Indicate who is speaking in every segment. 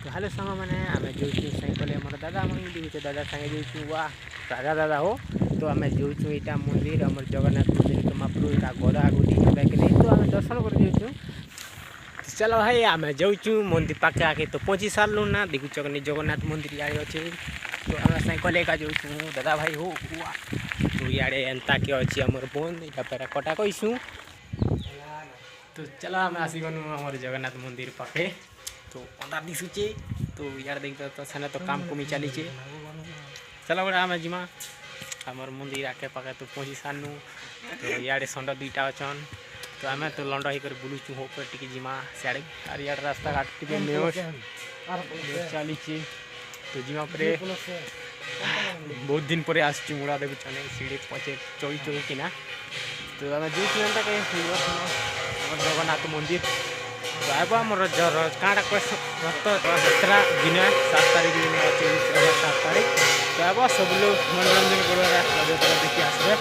Speaker 1: तो हेलो सांग मैंने आम जो साइकल आम दादा मुझे दादा सांगे जो वाह राजा दादा हो तो आम जो यहाँ मंदिर आम जगन्नाथ मंदिर तो महाप्रभु यहाँ गदा आगे कि नहीं तो आम दर्शन कर जाऊँ। चलो भाई आम जाऊँ मंदिर पाखे आके तो पहुँची सारू ना देखु जगन्नाथ मंदिर इे अच्छे तो आम साइकल एका जाऊँ दादा भाई हो तो इे एंता के अच्छी आमर बंद यहाँ पे कटा कहीसु तो चलो आम आसगनु आम जगन्नाथ मंदिर पाखे तो अंधार दिशुचे तो यार देखते तो सेने तो काम कमी चली चलो बड़ा आम जिमा आमर मंदिर आखे पाखे तो पहुँची सारू तो इे षंड दुईटा अच्छन तो आम तो लंड होकर बुलूचु हो टी जिमा सियाड़े और इे रास्ता घाट टे चली तो जिमा पर बहुत दिन पर आसचु मुड़ा देखु सीढ़ी पचे चढ़ी चढ़ी किना तो आम जो जगन्नाथ मंदिर तो आब आम काँटा रथ यात्रा दिन 7 तारीख दिन अच्छे 7 तारीख तो आब सब लोग मनोरंजन कर देखी आसबे।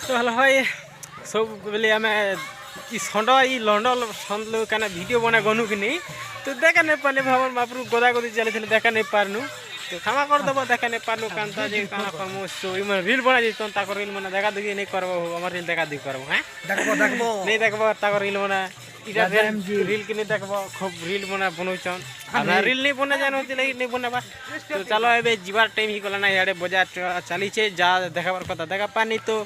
Speaker 1: तो हेलो भाई सब बोले आम षंड लंड षंड क्या वीडियो बना गनु कि नहीं तो देखा नहीं पारे भाव महाप्रभु गदा गदी चली देखा नहीं पारनु तो क्षमा करदेव देखा नहीं पारनु कांता जे काना करमु सो इमन रील बना जैतन ताको रील मना देखा देखी नहीं करबो हमर रील देखा देखी करबो हैं देखबो नहीं देखबो ताको रील मना इटा रील के नहीं देखबो खूब रील बना बनौछन हमरा रील नहीं बना जानो लगी नहीं बनाबा तो चलो एबे जीवार टाइम ही गला ना याडे बजार चली छे जा देखाबार कथा देखा पानी तो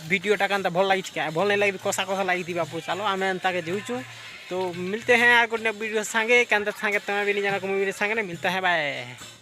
Speaker 1: वीडियोटा कांता भल लगी क्या भल नहीं लगी कसा कसा लगी बापू चलो आम एंता के जाऊँ तो मिलते हैं आगे वीडियो सांगे कांता सांगे तुम्हें भी नहीं जाना को मुझे सांगे मिलता है बाय।